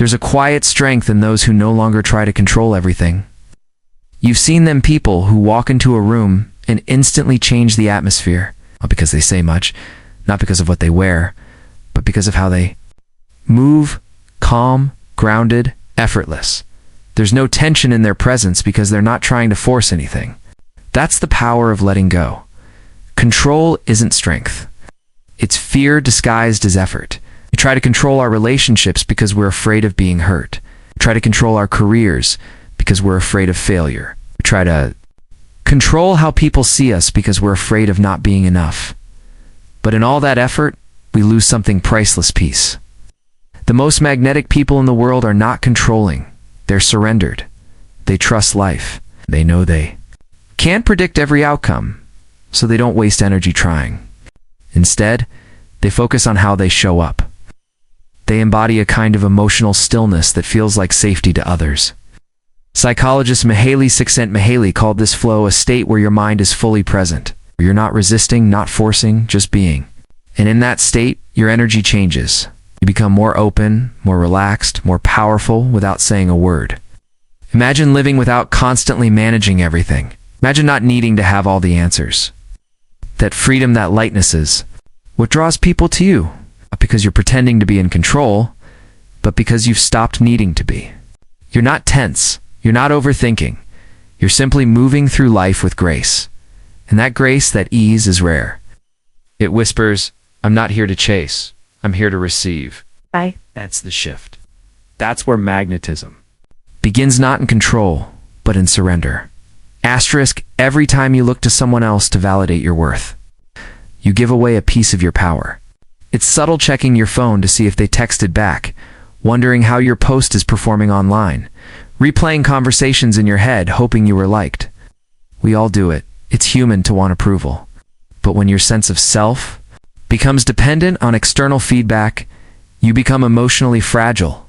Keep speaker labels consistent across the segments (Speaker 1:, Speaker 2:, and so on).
Speaker 1: There's a quiet strength in those who no longer try to control everything. You've seen them people who walk into a room and instantly change the atmosphere, not because they say much, not because of what they wear, but because of how they move, calm, grounded, effortless. There's no tension in their presence because they're not trying to force anything. That's the power of letting go. Control isn't strength. It's fear disguised as effort. We try to control our relationships because we're afraid of being hurt. We try to control our careers because we're afraid of failure. We try to control how people see us because we're afraid of not being enough. But in all that effort, we lose something priceless: peace. The most magnetic people in the world are not controlling. They're surrendered. They trust life. They know they can't predict every outcome, so they don't waste energy trying. Instead, they focus on how they show up. They embody a kind of emotional stillness that feels like safety to others. Psychologist Mihaly Csikszentmihalyi called this flow a state where your mind is fully present, where you're not resisting, not forcing, just being. And in that state, your energy changes. You become more open, more relaxed, more powerful without saying a word. Imagine living without constantly managing everything. Imagine not needing to have all the answers. That freedom, that lightness is what draws people to you. Not because you're pretending to be in control, but because you've stopped needing to be. You're not tense. You're not overthinking. You're simply moving through life with grace. And that grace, that ease, is rare. It whispers, "I'm not here to chase. I'm here to receive."
Speaker 2: Bye.
Speaker 1: That's the shift. That's where magnetism begins, not in control, but in surrender. Asterisk, every time you look to someone else to validate your worth, you give away a piece of your power. It's subtle, checking your phone to see if they texted back, wondering how your post is performing online, replaying conversations in your head, hoping you were liked. We all do it. It's human to want approval. But when your sense of self becomes dependent on external feedback, you become emotionally fragile.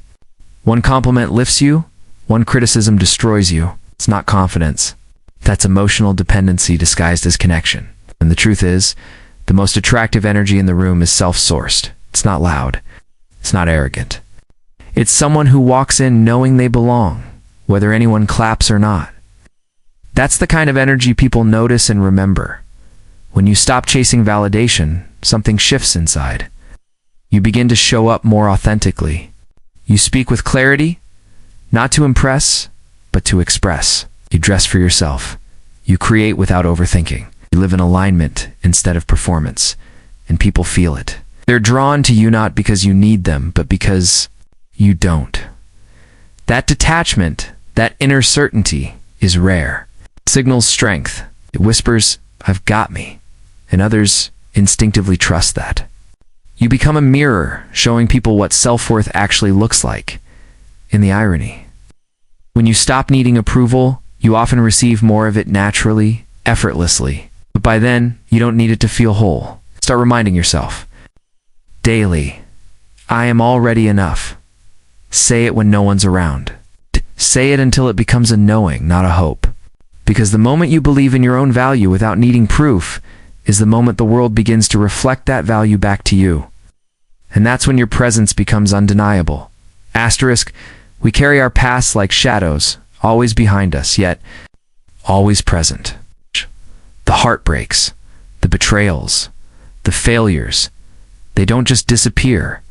Speaker 1: One compliment lifts you, one criticism destroys you. It's not confidence. That's emotional dependency disguised as connection. And the truth is, the most attractive energy in the room is self-sourced. It's not loud. It's not arrogant. It's someone who walks in knowing they belong, whether anyone claps or not. That's the kind of energy people notice and remember. When you stop chasing validation, something shifts inside. You begin to show up more authentically. You speak with clarity, not to impress, but to express. You dress for yourself. You create without overthinking. You live in alignment instead of performance, and people feel it. They're drawn to you not because you need them, but because you don't. That detachment, that inner certainty, is rare. It signals strength. It whispers, "I've got me," and others instinctively trust that. You become a mirror, showing people what self-worth actually looks like. In the irony, when you stop needing approval, you often receive more of it naturally, effortlessly. But by then, you don't need it to feel whole. Start reminding yourself daily, "I am already enough." Say it when no one's around. Say it until it becomes a knowing, not a hope. Because the moment you believe in your own value without needing proof is the moment the world begins to reflect that value back to you. And that's when your presence becomes undeniable. Asterisk, we carry our pasts like shadows, always behind us, yet always present. The heartbreaks, the betrayals, the failures, they don't just disappear.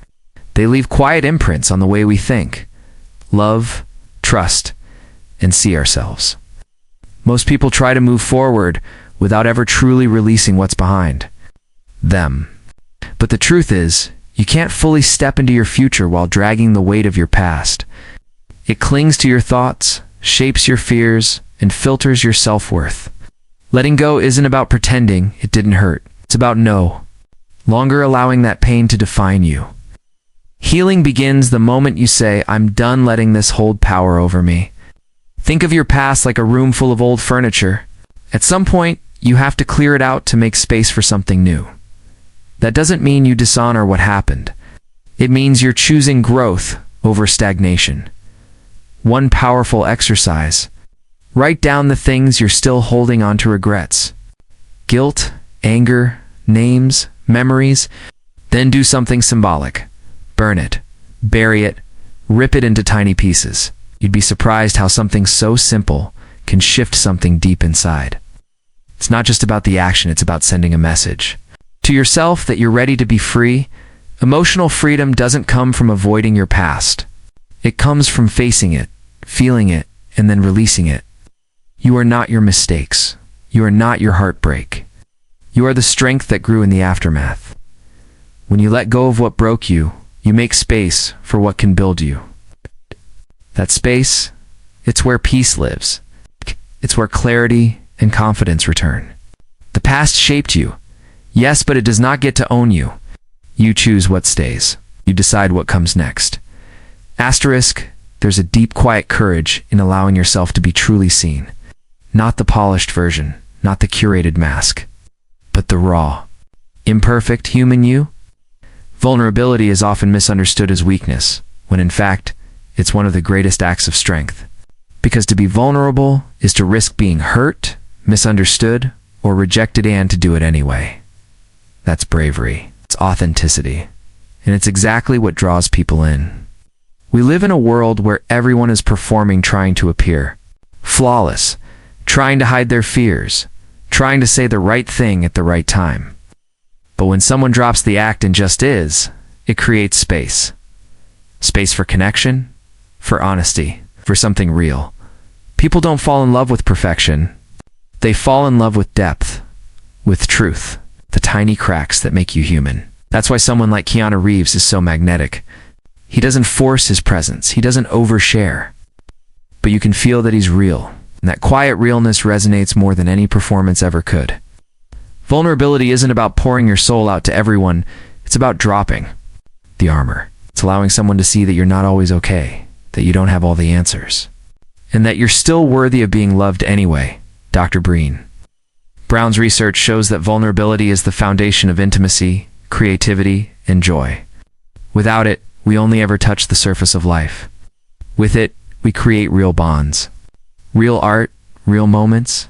Speaker 1: They leave quiet imprints on the way we think, love, trust, and see ourselves. Most people try to move forward without ever truly releasing what's behind them. But the truth is, you can't fully step into your future while dragging the weight of your past. It clings to your thoughts, shapes your fears, and filters your self-worth. Letting go isn't about pretending it didn't hurt. It's about no longer allowing that pain to define you. Healing begins the moment you say, "I'm done letting this hold power over me." Think of your past like a room full of old furniture. At some point, you have to clear it out to make space for something new. That doesn't mean you dishonor what happened. It means you're choosing growth over stagnation. One powerful exercise: write down the things you're still holding on to, regrets, guilt, anger, names, memories. Then do something symbolic. Burn it, bury it, Rip it into tiny pieces. You'd be surprised how something so simple can shift something deep inside. It's not just about the action, it's about sending a message to yourself that you're ready to be free. Emotional freedom doesn't come from avoiding your past. It comes from facing it, feeling it, and then releasing it. You are not your mistakes. You are not your heartbreak. You are the strength that grew in the aftermath. When you let go of what broke you, you make space for what can build you. That space, it's where peace lives. It's where clarity and confidence return. The past shaped you, yes, but it does not get to own you. You choose what stays. You decide what comes next. Asterisk, there's a deep, quiet courage in allowing yourself to be truly seen. Not the polished version, not the curated mask, but the raw, imperfect human you. Vulnerability is often misunderstood as weakness, when in fact, it's one of the greatest acts of strength. Because to be vulnerable is to risk being hurt, misunderstood, or rejected, and to do it anyway. That's bravery. It's authenticity. And it's exactly what draws people in. We live in a world where everyone is performing, trying to appear flawless, trying to hide their fears, trying to say the right thing at the right time. But when someone drops the act and just is, it creates space. Space for connection, for honesty, for something real. People don't fall in love with perfection. They fall in love with depth, with truth, the tiny cracks that make you human. That's why someone like Keanu Reeves is so magnetic. He doesn't force his presence. He doesn't overshare. But you can feel that he's real, and that quiet realness resonates more than any performance ever could. Vulnerability isn't about pouring your soul out to everyone. It's about dropping the armor. It's allowing someone to see that you're not always okay, that you don't have all the answers, and that you're still worthy of being loved anyway. Dr. Brown's research shows that vulnerability is the foundation of intimacy, creativity, and joy. Without it, we only ever touch the surface of life. With it, we create real bonds, real art, real moments.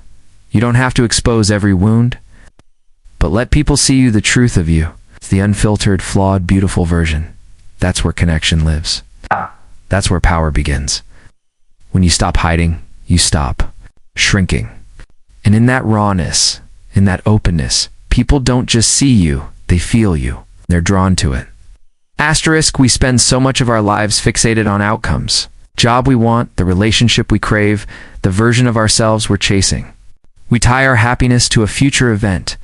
Speaker 1: You don't have to expose every wound, but let people see you, the truth of you. It's the unfiltered, flawed, beautiful version. That's where connection lives. That's where power begins. When you stop hiding, you stop shrinking. And in that rawness, in that openness, people don't just see you, they feel you. They're drawn to it. Asterisk, we spend so much of our lives fixated on outcomes. Job we want, the relationship we crave, the version of ourselves we're chasing. We tie our happiness to a future event,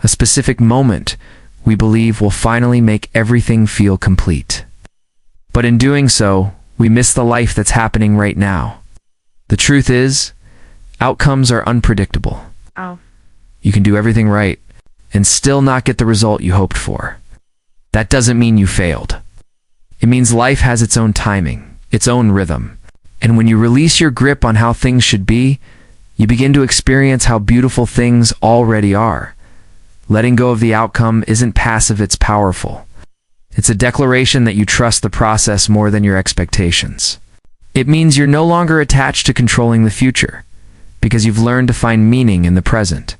Speaker 1: a specific moment we believe will finally make everything feel complete. But in doing so, we miss the life that's happening right now. The truth is, outcomes are unpredictable. You can do everything right and still not get the result you hoped for. That doesn't mean you failed. It means life has its own timing, its own rhythm. And when you release your grip on how things should be, you begin to experience how beautiful things already are. Letting go of the outcome isn't passive, it's powerful. It's a declaration that you trust the process more than your expectations. It means you're no longer attached to controlling the future, because you've learned to find meaning in the present.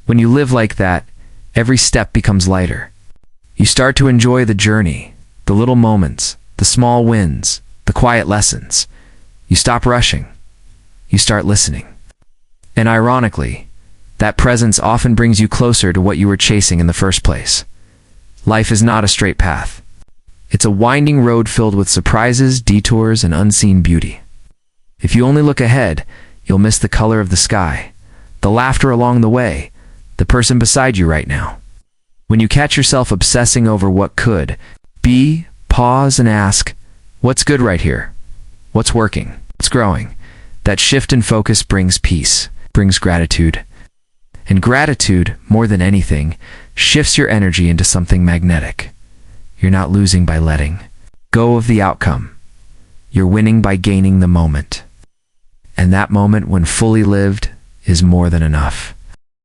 Speaker 1: When you live like that, every step becomes lighter. You start to enjoy the journey, the little moments, the small wins, the quiet lessons. You stop rushing. You start listening. And ironically, that presence often brings you closer to what you were chasing in the first place. Life is not a straight path. It's a winding road filled with surprises, detours, and unseen beauty. If you only look ahead, you'll miss the color of the sky, the laughter along the way, the person beside you right now. When you catch yourself obsessing over what could be, pause and ask, what's good right here? What's working? What's growing? That shift in focus brings peace, brings gratitude. And gratitude, more than anything, shifts your energy into something magnetic. You're not losing by letting go of the outcome. You're winning by gaining the moment. And that moment, when fully lived, is more than enough.